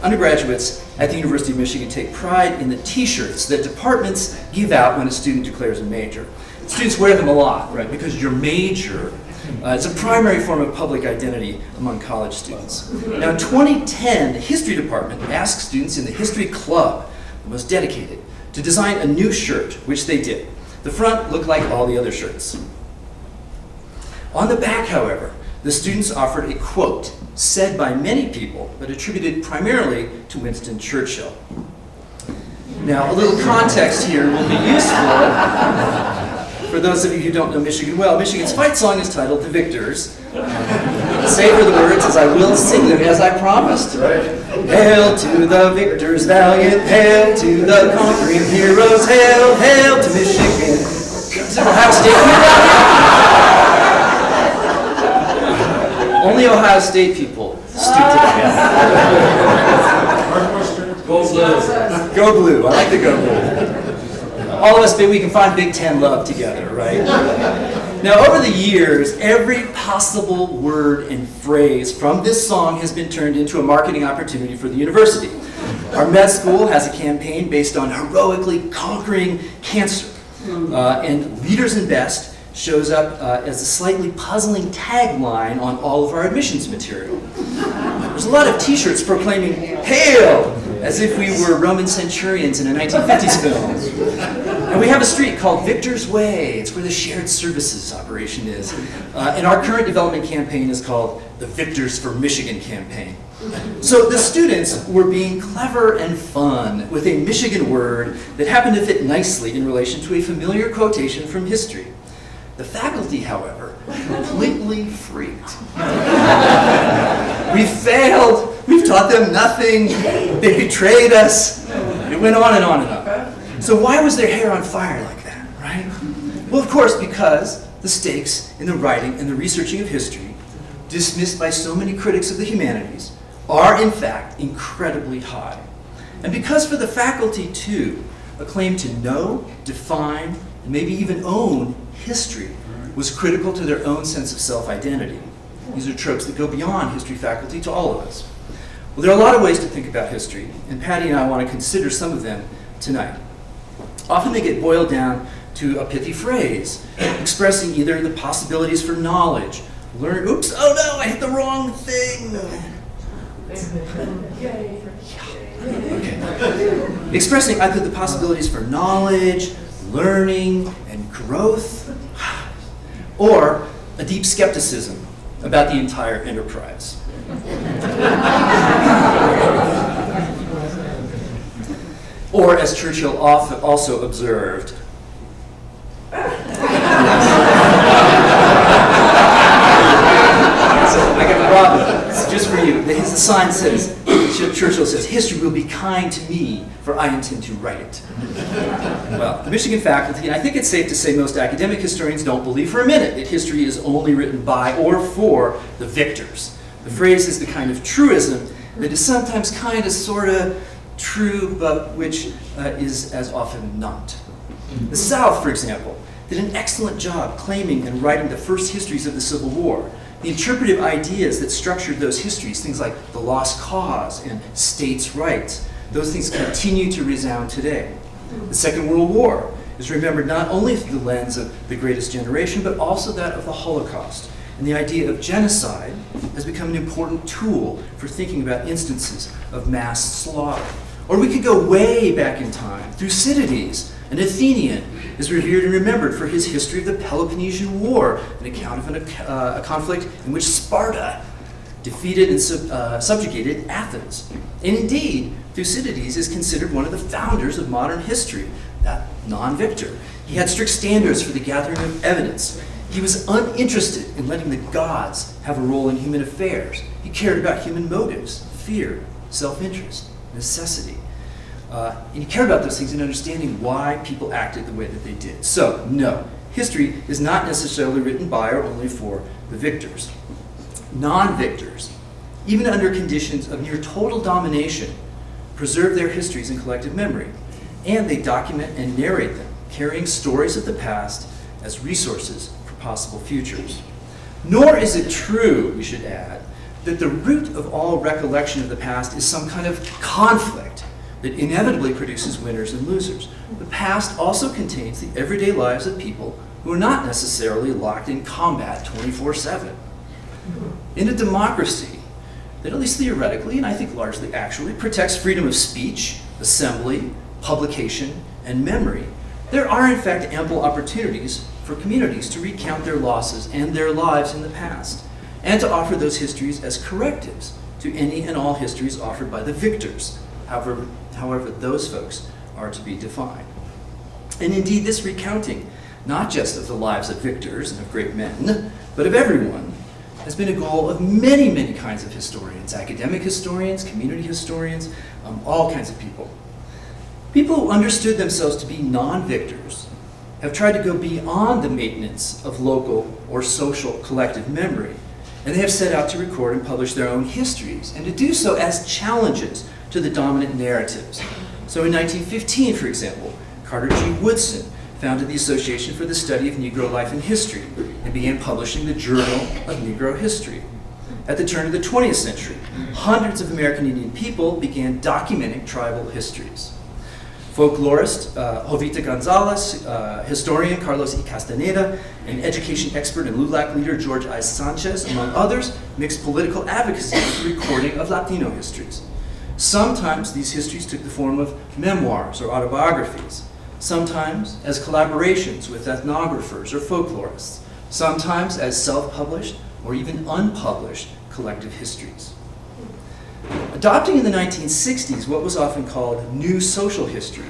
undergraduates at the University of Michigan take pride in the t-shirts that departments give out when a student declares a major. Students wear them a lot, right, because your major is a primary form of public identity among college students. Now in 2010, the history department asked students in the history club, the most dedicated, to design a new shirt, which they did. The front looked like all the other shirts. On the back, however, the students offered a quote said by many people, but attributed primarily to Winston Churchill. Now, a little context here will be useful for those of you who don't know Michigan well. Michigan's fight song is titled The Victors. Savor the words as I will sing them as I promised. Hail to the victors valiant, hail to the conquering heroes, hail, hail to Michigan. Is it Ohio State people? Only Ohio State people stoop to that. Go blue. Go blue. I like the go blue. All of us, we can find Big Ten love together, right? Now, over the years, every possible word and phrase from this song has been turned into a marketing opportunity for the university. Our med school has a campaign based on heroically conquering cancer. And Leaders in Best shows up as a slightly puzzling tagline on all of our admissions material. There's a lot of t-shirts proclaiming, "Hail!" as if we were Roman centurions in a 1950s film. And we have a street called Victor's Way. It's where the shared services operation is. And our current development campaign is called the Victors for Michigan campaign. So the students were being clever and fun with a Michigan word that happened to fit nicely in relation to a familiar quotation from history. The faculty, however, completely freaked. We failed. We've taught them nothing. They betrayed us. It went on and on and on. So why was their hair on fire like that, right? Well, of course, because the stakes in the writing and the researching of history, dismissed by so many critics of the humanities, are in fact incredibly high. And because for the faculty, too, a claim to know, define, and maybe even own history was critical to their own sense of self-identity. These are tropes that go beyond history faculty to all of us. Well, there are a lot of ways to think about history, and Patty and I want to consider some of them tonight. Often they get boiled down to a pithy phrase, expressing either the possibilities for knowledge, oops, oh no, I hit the wrong thing. Okay. Expressing either the possibilities for knowledge, learning, and growth, or a deep skepticism about the entire enterprise. Or, as Churchill also observed, so I got Robin, it's just for you. The sign says, Churchill says, "History will be kind to me, for I intend to write it." Well, the Michigan faculty, and I think it's safe to say most academic historians don't believe for a minute that history is only written by or for the victors. The phrase is the kind of truism that is sometimes kind of, sort of true, but which is as often not. The South, for example, did an excellent job claiming and writing the first histories of the Civil War. The interpretive ideas that structured those histories, things like the lost cause and states' rights, those things continue to resound today. The Second World War is remembered not only through the lens of the greatest generation, but also that of the Holocaust. And the idea of genocide has become an important tool for thinking about instances of mass slaughter. Or we could go way back in time. Thucydides, an Athenian, is revered and remembered for his history of the Peloponnesian War, an account of a conflict in which Sparta defeated and subjugated Athens. And indeed, Thucydides is considered one of the founders of modern history, that non-victor. He had strict standards for the gathering of evidence. He was uninterested in letting the gods have a role in human affairs. He cared about human motives, fear, self-interest, necessity. And he cared about those things in understanding why people acted the way that they did. So, no, history is not necessarily written by or only for the victors. Non-victors, even under conditions of near total domination, preserve their histories in collective memory, and they document and narrate them, carrying stories of the past as resources for possible futures. Nor is it true, we should add, that the root of all recollection of the past is some kind of conflict that inevitably produces winners and losers. The past also contains the everyday lives of people who are not necessarily locked in combat 24/7. In a democracy that, at least theoretically, and I think largely actually, protects freedom of speech, assembly, publication, and memory, there are in fact ample opportunities for communities to recount their losses and their lives in the past, and to offer those histories as correctives to any and all histories offered by the victors, however those folks are to be defined. And indeed, this recounting, not just of the lives of victors and of great men, but of everyone, has been a goal of many, many kinds of historians, academic historians, community historians, all kinds of people. People who understood themselves to be non-victors have tried to go beyond the maintenance of local or social collective memory, and they have set out to record and publish their own histories, and to do so as challenges to the dominant narratives. So in 1915, for example, Carter G. Woodson founded the Association for the Study of Negro Life and History and began publishing the Journal of Negro History. At the turn of the 20th century, hundreds of American Indian people began documenting tribal histories. Folklorist Jovita Gonzalez, historian Carlos E. Castaneda, and education expert and LULAC leader George I. Sanchez, among others, mixed political advocacy with the recording of Latino histories. Sometimes these histories took the form of memoirs or autobiographies, sometimes as collaborations with ethnographers or folklorists, sometimes as self-published or even unpublished collective histories. Adopting in the 1960s what was often called new social history,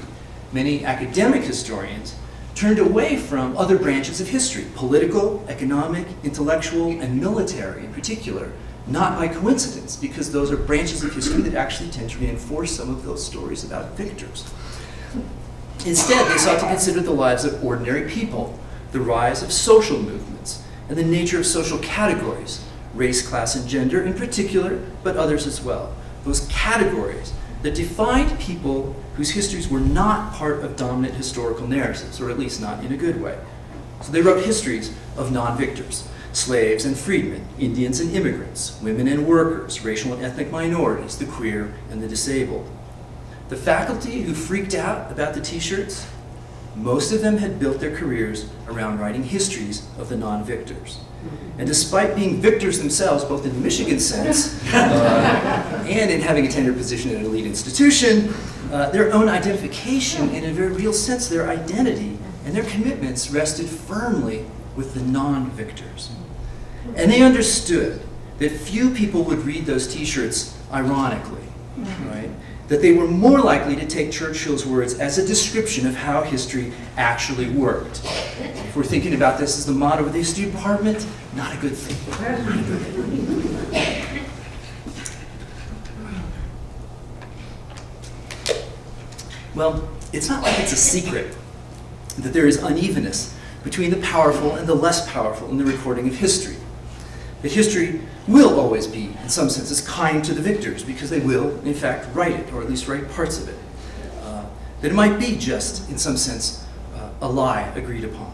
many academic historians turned away from other branches of history, political, economic, intellectual, and military in particular, not by coincidence, because those are branches of history that actually tend to reinforce some of those stories about victors. Instead, they sought to consider the lives of ordinary people, the rise of social movements, and the nature of social categories, race, class, and gender in particular, but others as well. Those categories that defined people whose histories were not part of dominant historical narratives, or at least not in a good way. So they wrote histories of non-victors, slaves and freedmen, Indians and immigrants, women and workers, racial and ethnic minorities, the queer and the disabled. The faculty who freaked out about the t-shirts, most of them had built their careers around writing histories of the non-victors. And despite being victors themselves, both in the Michigan sense and in having a tenured position at an elite institution, their own identification, and in a very real sense, their identity and their commitments rested firmly with the non-victors. And they understood that few people would read those t-shirts ironically, right? That they were more likely to take Churchill's words as a description of how history actually worked. If we're thinking about this as the motto of the history department, not a good thing. Not a good thing. Well, it's not like it's a secret that there is unevenness between the powerful and the less powerful in the recording of history. That history will always be, in some senses, kind to the victors because they will, in fact, write it, or at least write parts of it. That it might be just, in some sense, a lie agreed upon.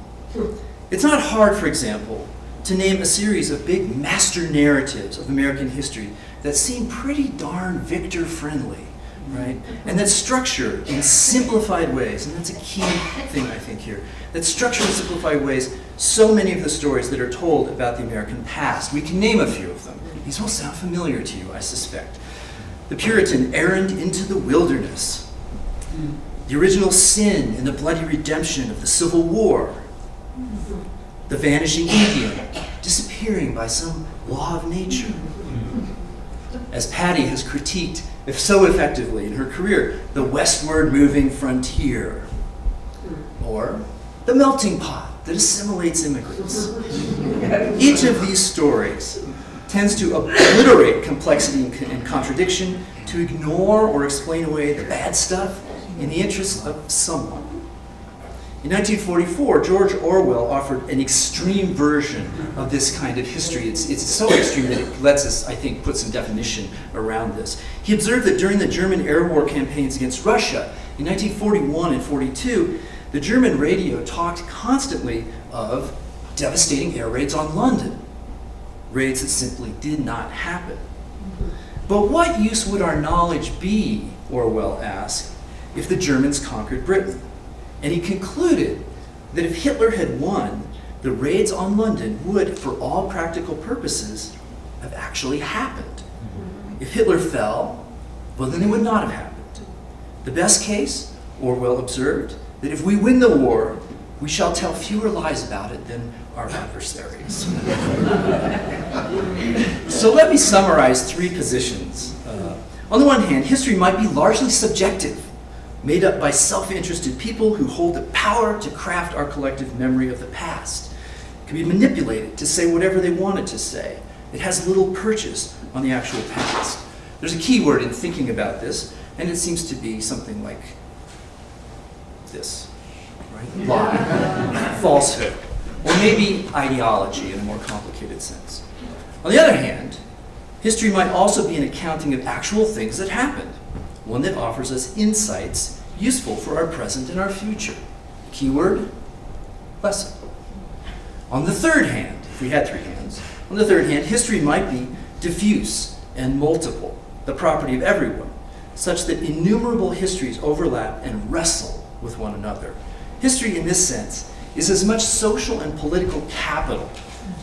It's not hard, for example, to name a series of big master narratives of American history that seem pretty darn victor-friendly, right? And that structure in simplified ways, and that's a key thing, I think, here, that structure in simplified ways so many of the stories that are told about the American past. We can name a few of them. These will sound familiar to you, I suspect. The Puritan errand into the wilderness. The original sin and the bloody redemption of the Civil War. The vanishing Indian, disappearing by some law of nature. As Patty has critiqued so effectively in her career, the westward moving frontier. Or the melting pot that assimilates immigrants. Each of these stories tends to obliterate complexity and contradiction, to ignore or explain away the bad stuff in the interest of someone. In 1944, George Orwell offered an extreme version of this kind of history. It's so extreme that it lets us, I think, put some definition around this. He observed that during the German air war campaigns against Russia in 1941 and 42, the German radio talked constantly of devastating air raids on London. raids that simply did not happen. But what use would our knowledge be, Orwell asked, if the Germans conquered Britain? And he concluded that if Hitler had won, the raids on London would, for all practical purposes, have actually happened. If Hitler fell, well, then it would not have happened. The best case, Orwell observed, that if we win the war, we shall tell fewer lies about it than our adversaries. So let me summarize three positions. On the one hand, history might be largely subjective, made up by self-interested people who hold the power to craft our collective memory of the past. It can be manipulated to say whatever they want it to say. It has little purchase on the actual past. There's a key word in thinking about this, and it seems to be something like this, right? Lie, falsehood, or maybe ideology in a more complicated sense. On the other hand, history might also be an accounting of actual things that happened, one that offers us insights useful for our present and our future. Keyword, lesson. On the third hand, if we had three hands, on the third hand, history might be diffuse and multiple, the property of everyone, such that innumerable histories overlap and wrestle with one another. History, in this sense, is as much social and political capital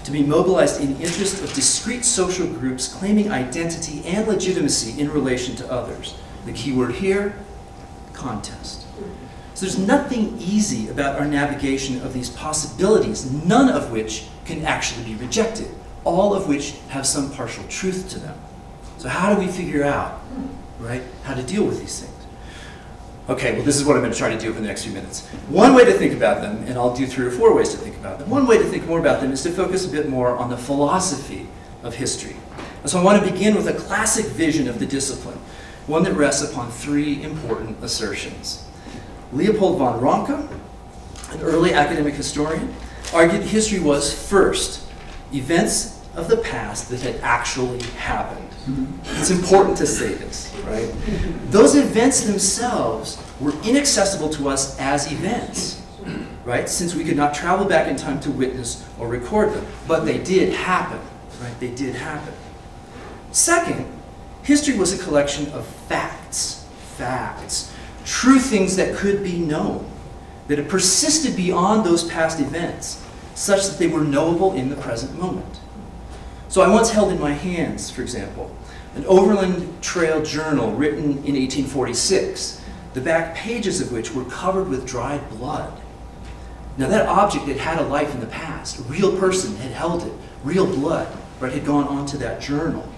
to be mobilized in the interest of discrete social groups claiming identity and legitimacy in relation to others. The key word here, contest. So there's nothing easy about our navigation of these possibilities, none of which can actually be rejected, all of which have some partial truth to them. So how do we figure out, right, how to deal with these things? Okay, well, this is what I'm going to try to do for the next few minutes. One way to think about them, and I'll do 3 or 4 ways to think about them. One way to think more about them is to focus a bit more on the philosophy of history. And so I want to begin with a classic vision of the discipline, one that rests upon 3 important assertions. Leopold von Ranke, an early academic historian, argued history was, first, events of the past that had actually happened. It's important to say this, right? Those events themselves were inaccessible to us as events, right? Since we could not travel back in time to witness or record them. But they did happen, right? They did happen. Second, history was a collection of facts, true things that could be known, that had persisted beyond those past events, such that they were knowable in the present moment. So I once held in my hands, for example, an Overland Trail journal written in 1846, the back pages of which were covered with dried blood. Now that object had had a life in the past. A real person had held it. Real blood, right, had gone onto that journal.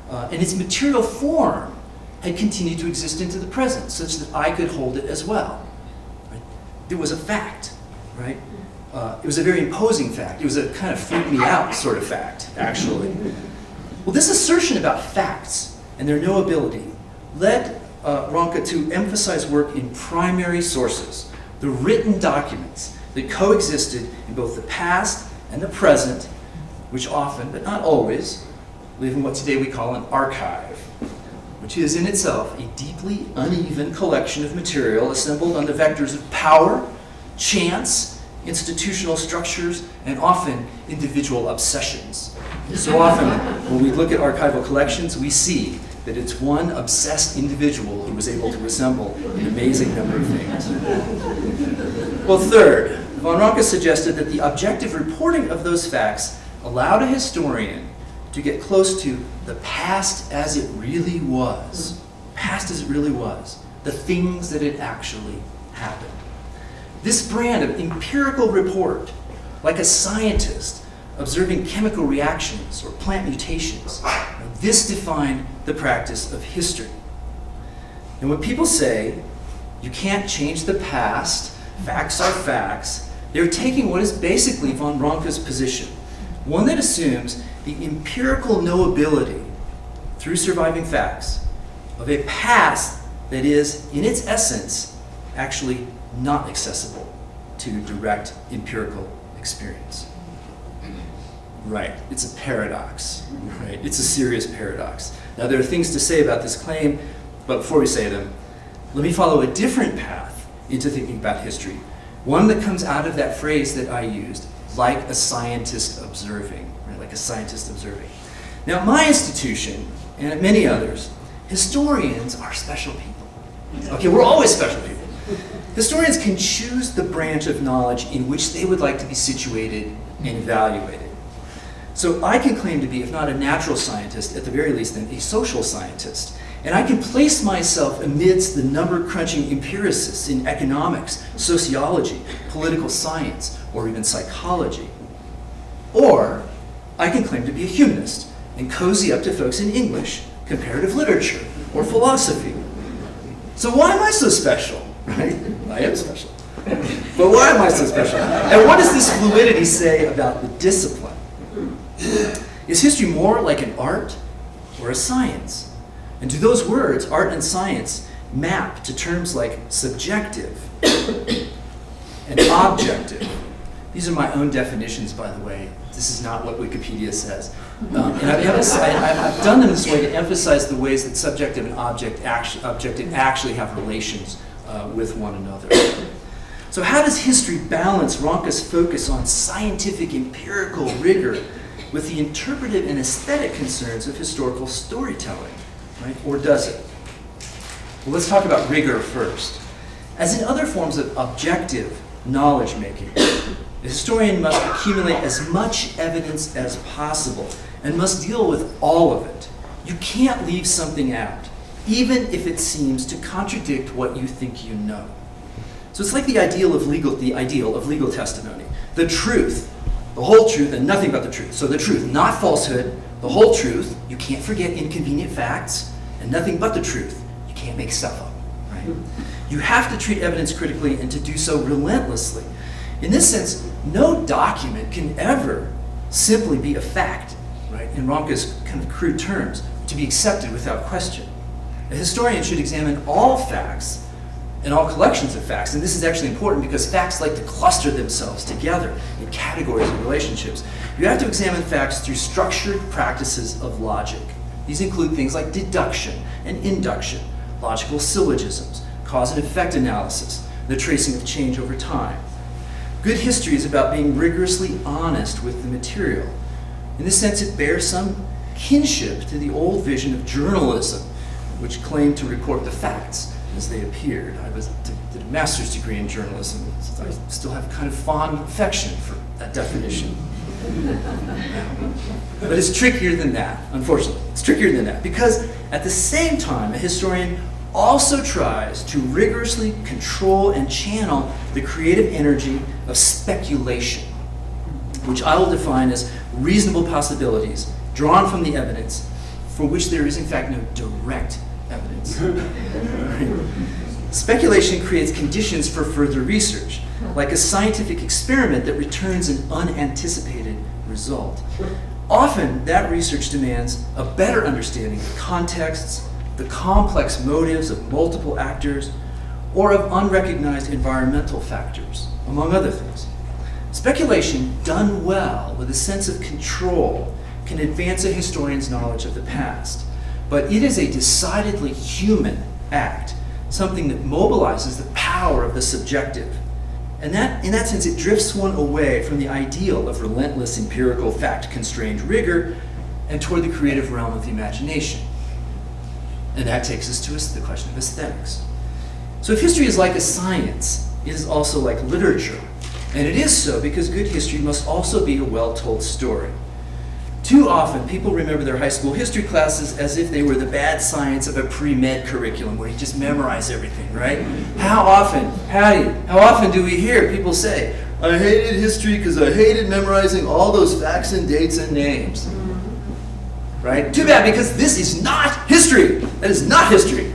And its material form had continued to exist into the present, such that I could hold it as well. Right? It was a fact, right? It was a very imposing fact. It was a kind of freak me out sort of fact, actually. Well, this assertion about facts and their knowability led Ranke to emphasize work in primary sources, the written documents that coexisted in both the past and the present, which often, but not always, live in what today we call an archive, which is in itself a deeply uneven collection of material assembled on the vectors of power, chance, institutional structures, and often individual obsessions. So often, when we look at archival collections, we see that it's one obsessed individual who was able to assemble an amazing number of things. Well, third, von Ranke suggested that the objective reporting of those facts allowed a historian to get close to the past as it really was. Past as it really was. The things that had actually happened. This brand of empirical report, like a scientist observing chemical reactions or plant mutations, this defined the practice of history. And when people say, you can't change the past, facts are facts, they're taking what is basically von Ranke's position, one that assumes the empirical knowability through surviving facts of a past that is, in its essence, actually not accessible to direct empirical experience. Right, it's a paradox, right? It's a serious paradox. Now there are things to say about this claim, but before we say them, let me follow a different path into thinking about history. One that comes out of that phrase that I used, like a scientist observing. right? Like a scientist observing. Now, at my institution, and at many others, historians are special people. Okay, we're always special people. Historians can choose the branch of knowledge in which they would like to be situated and evaluated. So I can claim to be, if not a natural scientist, at the very least then a social scientist. And I can place myself amidst the number-crunching empiricists in economics, sociology, political science, or even psychology. Or I can claim to be a humanist and cozy up to folks in English, comparative literature, or philosophy. So why am I so special? Right? I am special. But why am I so special? And what does this fluidity say about the discipline? Is history more like an art or a science? And do those words, art and science, map to terms like subjective and objective? These are my own definitions, by the way. This is not what Wikipedia says. And I've done them this way to emphasize the ways that subjective and objective actually have relations with one another. So how does history balance Ronca's focus on scientific empirical rigor with the interpretive and aesthetic concerns of historical storytelling, right? Or does it? Well, let's talk about rigor first. As in other forms of objective knowledge making, the historian must accumulate as much evidence as possible and must deal with all of it. You can't leave something out, even if it seems to contradict what you think you know. So it's like the ideal of legal testimony. The truth, the whole truth, and nothing but the truth. So the truth, not falsehood, the whole truth. You can't forget inconvenient facts, and nothing but the truth. You can't make stuff up, right? You have to treat evidence critically and to do so relentlessly. In this sense, no document can ever simply be a fact, right, in Ronca's kind of crude terms, to be accepted without question. A historian should examine all facts and all collections of facts, and this is actually important because facts like to cluster themselves together in categories and relationships. You have to examine facts through structured practices of logic. These include things like deduction and induction, logical syllogisms, cause and effect analysis, the tracing of change over time. Good history is about being rigorously honest with the material. In this sense, it bears some kinship to the old vision of journalism, which claimed to report the facts as they appeared. I did a master's degree in journalism, so I still have kind of fond affection for that definition. But it's trickier than that, unfortunately. It's trickier than that, because at the same time, a historian also tries to rigorously control and channel the creative energy of speculation, which I will define as reasonable possibilities drawn from the evidence for which there is in fact no direct evidence. Speculation creates conditions for further research, like a scientific experiment that returns an unanticipated result. Often that research demands a better understanding of contexts, the complex motives of multiple actors, or of unrecognized environmental factors, among other things. Speculation done well with a sense of control can advance a historian's knowledge of the past, but it is a decidedly human act, something that mobilizes the power of the subjective. And that, in that sense, it drifts one away from the ideal of relentless empirical fact-constrained rigor and toward the creative realm of the imagination. And that takes us to the question of aesthetics. So if history is like a science, it is also like literature. And it is so because good history must also be a well-told story. Too often, people remember their high school history classes as if they were the bad science of a pre-med curriculum where you just memorize everything, right? How often do we hear people say, I hated history because I hated memorizing all those facts and dates and names. Right? Too bad, because this is not history. That is not history.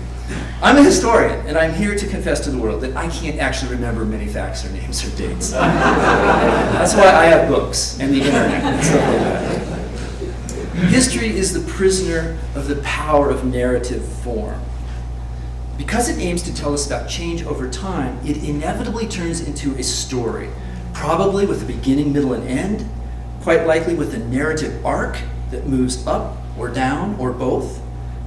I'm a historian, and I'm here to confess to the world that I can't actually remember many facts or names or dates. That's why I have books and the internet and stuff like that. History is the prisoner of the power of narrative form. Because it aims to tell us about change over time, it inevitably turns into a story, probably with a beginning, middle, and end, quite likely with a narrative arc that moves up or down or both,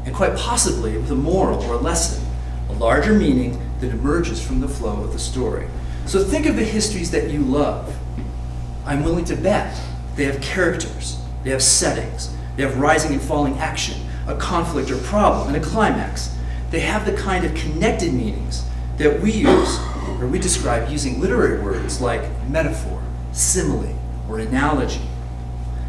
and quite possibly with a moral or a lesson, a larger meaning that emerges from the flow of the story. So think of the histories that you love. I'm willing to bet they have characters, They have settings. They have rising and falling action, a conflict or problem, and a climax. They have the kind of connected meanings that we use, or we describe using literary words like metaphor, simile, or analogy.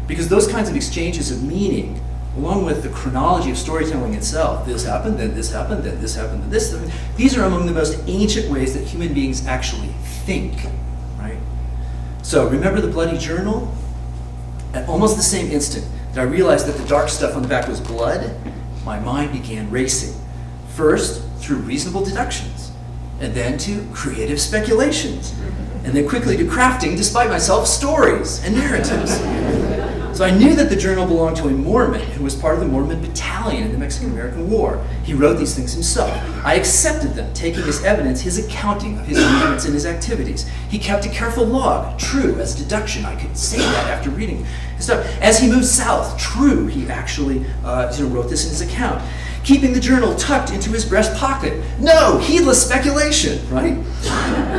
Because those kinds of exchanges of meaning, along with the chronology of storytelling itself, this happened, then this happened, then this happened, then this, these are among the most ancient ways that human beings actually think, right? So remember the bloody journal? At almost the same instant that I realized that the dark stuff on the back was blood, my mind began racing. First, through reasonable deductions, and then to creative speculations, and then quickly to crafting, despite myself, stories and narratives. So I knew that the journal belonged to a Mormon who was part of the Mormon battalion in the Mexican-American War. He wrote these things himself. I accepted them, taking as evidence his accounting of his movements and his activities. He kept a careful log, true, as deduction. I could say that after reading his stuff. As he moved south, true, he actually wrote this in his account. Keeping the journal tucked into his breast pocket. No, heedless speculation, right?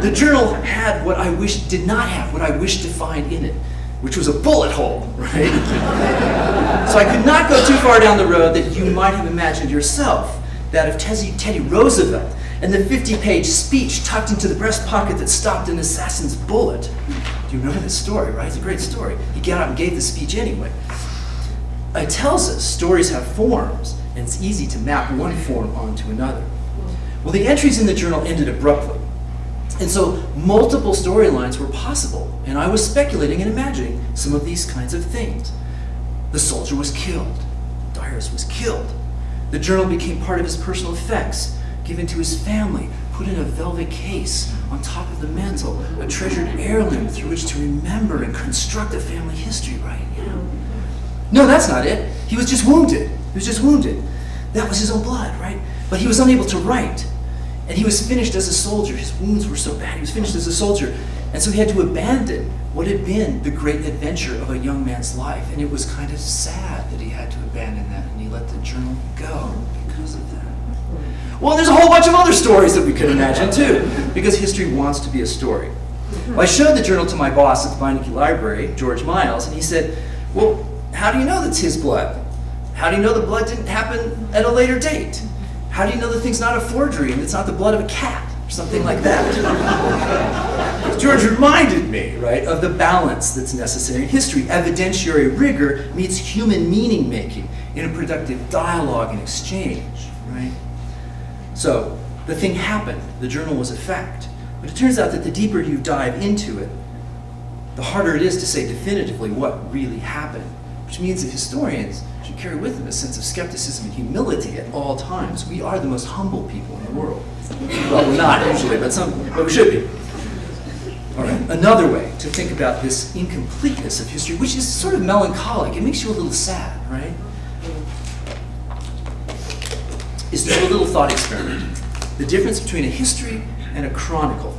The journal had what I wished did not have, what I wished to find in it, which was a bullet hole, right? So I could not go too far down the road that you might have imagined yourself, that of Teddy Roosevelt and the 50-page speech tucked into the breast pocket that stopped an assassin's bullet. Do you remember this story, right? It's a great story. He got up and gave the speech anyway. It tells us stories have forms, and it's easy to map one form onto another. Well, the entries in the journal ended abruptly. And so multiple storylines were possible, and I was speculating and imagining some of these kinds of things. The soldier was killed. Dyrus was killed. The journal became part of his personal effects, given to his family, put in a velvet case on top of the mantle, a treasured heirloom through which to remember and construct a family history, right? Yeah. No, that's not it. He was just wounded. He was just wounded. That was his own blood, right? But he was unable to write. And he was finished as a soldier. His wounds were so bad. He was finished as a soldier. And so he had to abandon what had been the great adventure of a young man's life. And it was kind of sad that he had to abandon that, and he let the journal go because of that. Well, there's a whole bunch of other stories that we could imagine too, because history wants to be a story. Well, I showed the journal to my boss at the Vine Library, George Miles, and he said, well, how do you know that's his blood? How do you know the blood didn't happen at a later date? How do you know the thing's not a forgery and it's not the blood of a cat or something like that? George reminded me, right, of the balance that's necessary in history. Evidentiary rigor meets human meaning making in a productive dialogue and exchange, right? So the thing happened. The journal was a fact. But it turns out that the deeper you dive into it, the harder it is to say definitively what really happened, which means that historians should carry with them a sense of skepticism and humility at all times. We are the most humble people in the world. Well, we're not usually, but we should be. All right, another way to think about this incompleteness of history, which is sort of melancholic, it makes you a little sad, right? Is to do a little thought experiment. The difference between a history and a chronicle.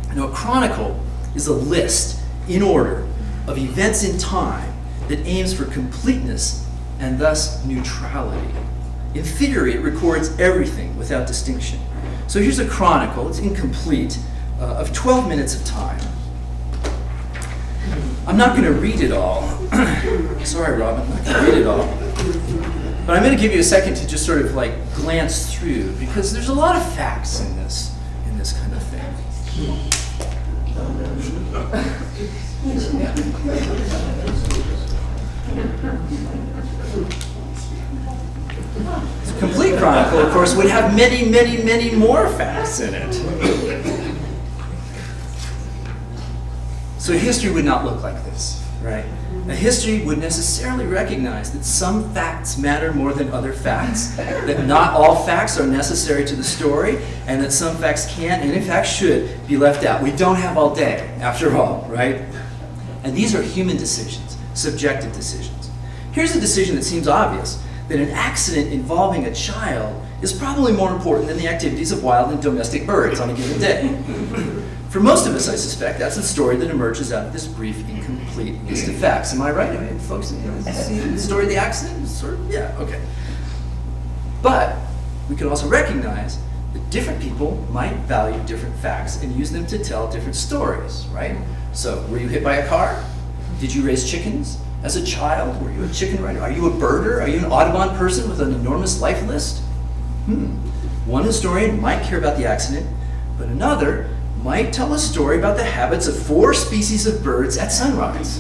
You know, a chronicle is a list in order of events in time that aims for completeness and thus neutrality. In theory, it records everything without distinction. So here's a chronicle, it's incomplete, of 12 minutes of time. I'm not going to read it all. Sorry, Robin, I'm not going to read it all. But I'm going to give you a second to just sort of like glance through, because there's a lot of facts in this kind of thing. A complete chronicle, of course, would have many, many, many more facts in it. So history would not look like this, right? A history would necessarily recognize that some facts matter more than other facts, that not all facts are necessary to the story, and that some facts can, and in fact should, be left out. We don't have all day, after all, right? And these are human decisions, subjective decisions. Here's a decision that seems obvious, that an accident involving a child is probably more important than the activities of wild and domestic birds on a given day. For most of us, I suspect, that's the story that emerges out of this brief, incomplete list of facts. Am I right? I mean, folks, see the story of the accident? Sort of, yeah, okay. But we could also recognize that different people might value different facts and use them to tell different stories, right? So, were you hit by a car? Did you raise chickens? As a child, were you a chicken writer? Are you a birder? Are you an Audubon person with an enormous life list? One historian might care about the accident, but another might tell a story about the habits of 4 species of birds at sunrise.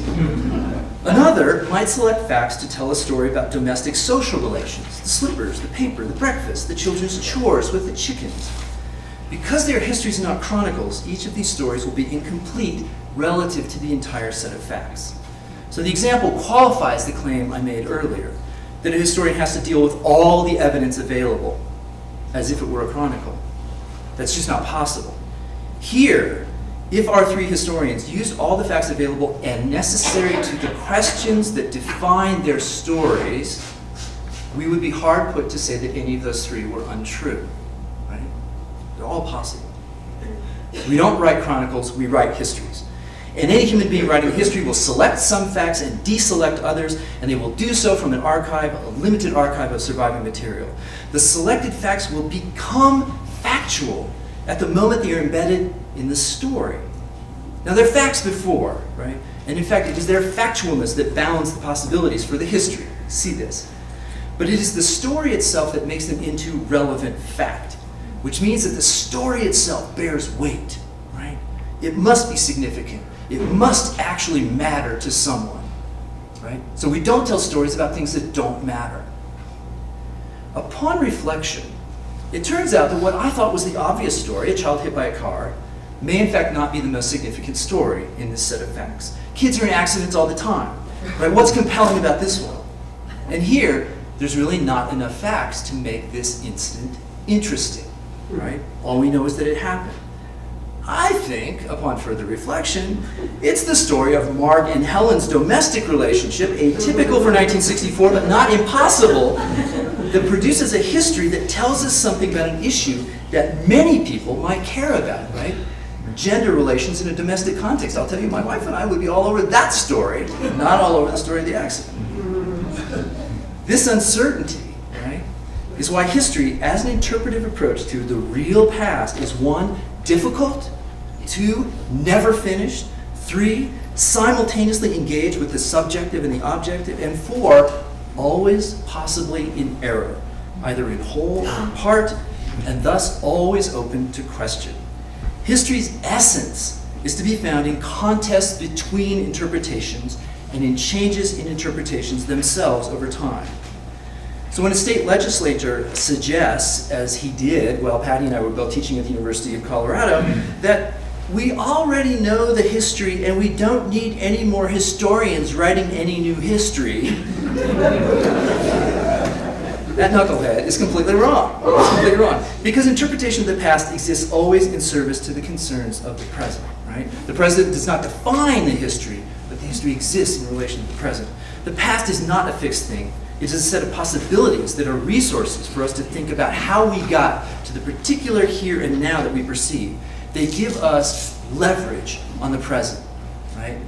Another might select facts to tell a story about domestic social relations, the slippers, the paper, the breakfast, the children's chores with the chickens. Because they are histories and not chronicles, each of these stories will be incomplete relative to the entire set of facts. So the example qualifies the claim I made earlier, that a historian has to deal with all the evidence available, as if it were a chronicle. That's just not possible. Here, if our 3 historians used all the facts available and necessary to the questions that define their stories, we would be hard put to say that any of those 3 were untrue, right? They're all possible. We don't write chronicles, we write histories. And any human being writing history will select some facts and deselect others, and they will do so from an archive, a limited archive of surviving material. The selected facts will become factual at the moment they are embedded in the story. Now, they're facts before, right? And in fact, it is their factualness that bounds the possibilities for the history. See this. But it is the story itself that makes them into relevant fact, which means that the story itself bears weight, right? It must be significant. It must actually matter to someone, right? So we don't tell stories about things that don't matter. Upon reflection, it turns out that what I thought was the obvious story, a child hit by a car, may in fact not be the most significant story in this set of facts. Kids are in accidents all the time, right? What's compelling about this one? And here, there's really not enough facts to make this incident interesting, right? All we know is that it happened. I think, upon further reflection, it's the story of Mark and Helen's domestic relationship, atypical for 1964, but not impossible, that produces a history that tells us something about an issue that many people might care about, right? Gender relations in a domestic context. I'll tell you, my wife and I would be all over that story, not all over the story of the accident. This uncertainty, right, is why history, as an interpretive approach to the real past, is 1, difficult, 2, never finished, 3, simultaneously engaged with the subjective and the objective, and 4, always possibly in error, either in whole or in part, and thus always open to question. History's essence is to be found in contests between interpretations and in changes in interpretations themselves over time. So when a state legislature suggests, as he did while Patty and I were both teaching at the University of Colorado, that we already know the history and we don't need any more historians writing any new history, that knucklehead is completely wrong. It's completely wrong. Because interpretation of the past exists always in service to the concerns of the present, right? The present does not define the history, but the history exists in relation to the present. The past is not a fixed thing. It is a set of possibilities that are resources for us to think about how we got to the particular here and now that we perceive. They give us leverage on the present, right?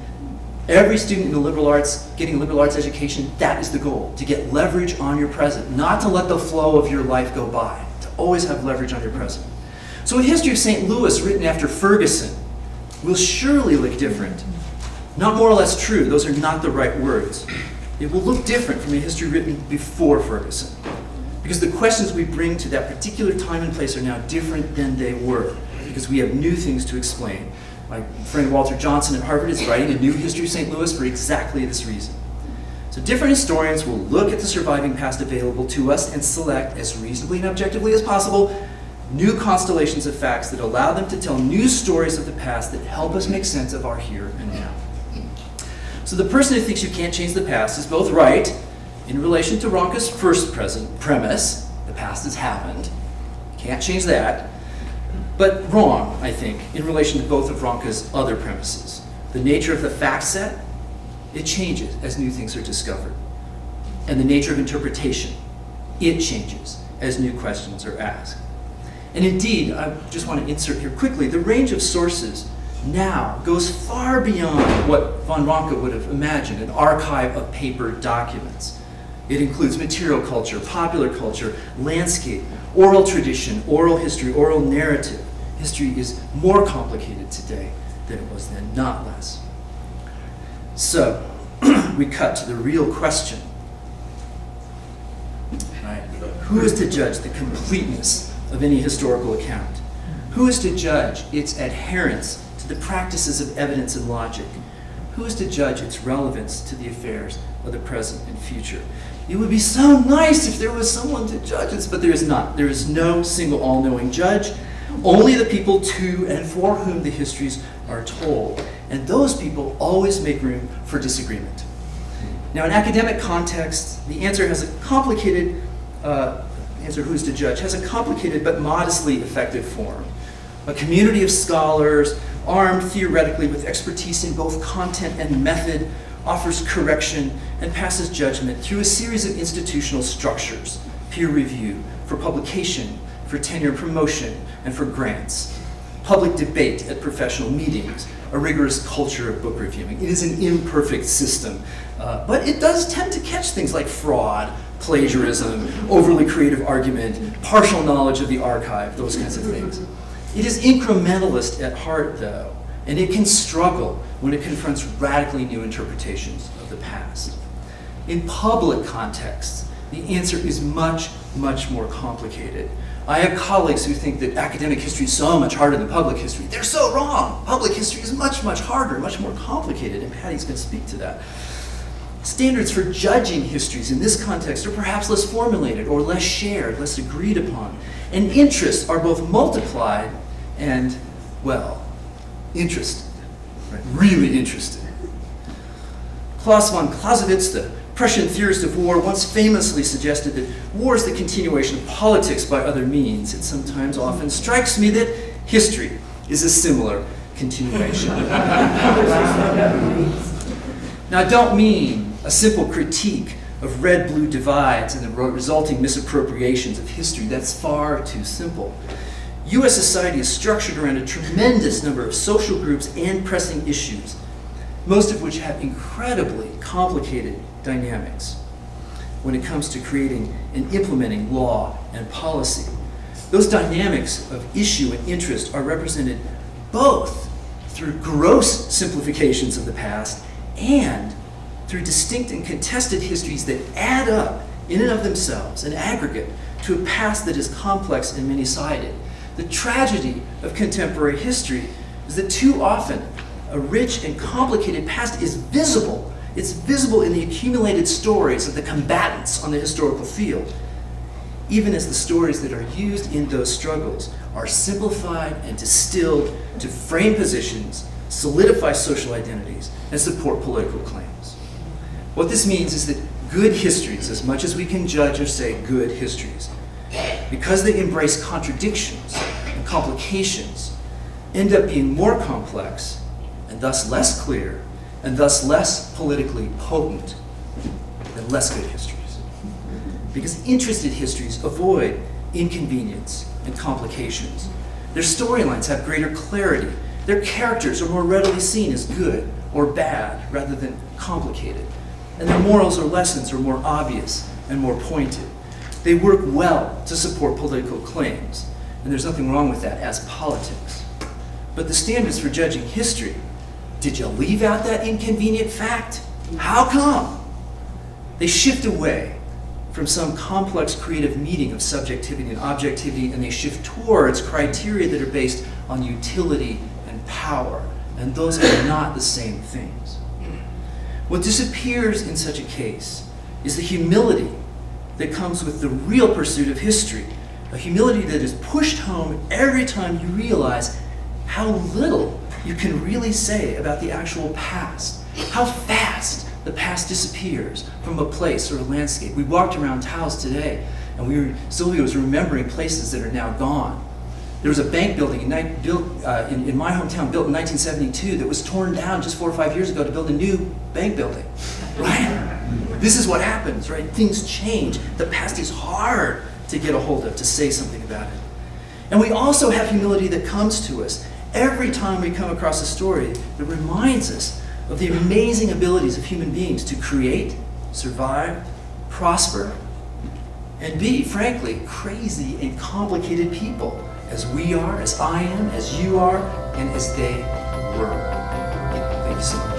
Every student in the liberal arts, getting a liberal arts education, that is the goal, to get leverage on your present, not to let the flow of your life go by, to always have leverage on your present. So a history of St. Louis written after Ferguson will surely look different. Not more or less true, those are not the right words. It will look different from a history written before Ferguson, because the questions we bring to that particular time and place are now different than they were, because we have new things to explain. My friend Walter Johnson at Harvard is writing a new history of St. Louis for exactly this reason. So different historians will look at the surviving past available to us and select, as reasonably and objectively as possible, new constellations of facts that allow them to tell new stories of the past that help us make sense of our here and now. So the person who thinks you can't change the past is both right in relation to Ronca's first premise, the past has happened, can't change that, but wrong, I think, in relation to both of Ronca's other premises. The nature of the fact set, it changes as new things are discovered. And the nature of interpretation, it changes as new questions are asked. And indeed, I just want to insert here quickly, the range of sources now goes far beyond what von Ranke would have imagined, an archive of paper documents. It includes material culture, popular culture, landscape, oral tradition, oral history, oral narrative. History is more complicated today than it was then, not less. So, we we cut to the real question. Right? Who is to judge the completeness of any historical account? Who is to judge its adherence to the practices of evidence and logic? Who is to judge its relevance to the affairs of the present and future? It would be so nice if there was someone to judge this, but there is not. There is no single all-knowing judge, only the people to and for whom the histories are told. And those people always make room for disagreement. Now, in academic context, the answer has a complicated, answer who's to judge, has a complicated but modestly effective form. A community of scholars, armed theoretically with expertise in both content and method, offers correction and passes judgment through a series of institutional structures: peer review, for publication, for tenure and promotion, and for grants; public debate at professional meetings; a rigorous culture of book reviewing. It is an imperfect system, but it does tend to catch things like fraud, plagiarism, overly creative argument, partial knowledge of the archive, those kinds of things. It is incrementalist at heart, though, and it can struggle when it confronts radically new interpretations of the past. In public contexts, the answer is much, much more complicated. I have colleagues who think that academic history is so much harder than public history. They're so wrong. Public history is much, much harder, much more complicated, and Patty's going to speak to that. Standards for judging histories in this context are perhaps less formulated or less shared, less agreed upon. And interests are both multiplied and, well, interested, right? Really interested. Klaus von Clausewitz, the Prussian theorist of war, once famously suggested that war is the continuation of politics by other means. It sometimes often strikes me that history is a similar continuation. Now, I don't mean a simple critique of red-blue divides and the resulting misappropriations of history. That's far too simple. U.S. society is structured around a tremendous number of social groups and pressing issues, most of which have incredibly complicated dynamics when it comes to creating and implementing law and policy. Those dynamics of issue and interest are represented both through gross simplifications of the past and through distinct and contested histories that add up in and of themselves, an aggregate, to a past that is complex and many-sided. The tragedy of contemporary history is that too often a rich and complicated past is visible. It's visible in the accumulated stories of the combatants on the historical field, even as the stories that are used in those struggles are simplified and distilled to frame positions, solidify social identities, and support political claims. What this means is that good histories, as much as we can judge or say good histories, because they embrace contradictions and complications, end up being more complex and thus less clear and thus less politically potent than less good histories. Because interested histories avoid inconvenience and complications. Their storylines have greater clarity. Their characters are more readily seen as good or bad rather than complicated. And their morals or lessons are more obvious and more pointed. They work well to support political claims, and there's nothing wrong with that as politics. But the standards for judging history, did you leave out that inconvenient fact? How come? They shift away from some complex creative meeting of subjectivity and objectivity, and they shift towards criteria that are based on utility and power, and those are not the same things. What disappears in such a case is the humility that comes with the real pursuit of history, a humility that is pushed home every time you realize how little you can really say about the actual past, how fast the past disappears from a place or a landscape. We walked around Taos today, and Sylvia was remembering places that are now gone. There was a bank building built in my hometown, built in 1972, that was torn down just 4 or 5 years ago to build a new bank building, right? This is what happens, right? Things change. The past is hard to get a hold of, to say something about it. And we also have humility that comes to us every time we come across a story that reminds us of the amazing abilities of human beings to create, survive, prosper, and be, frankly, crazy and complicated people, as we are, as I am, as you are, and as they were. Thank you so much.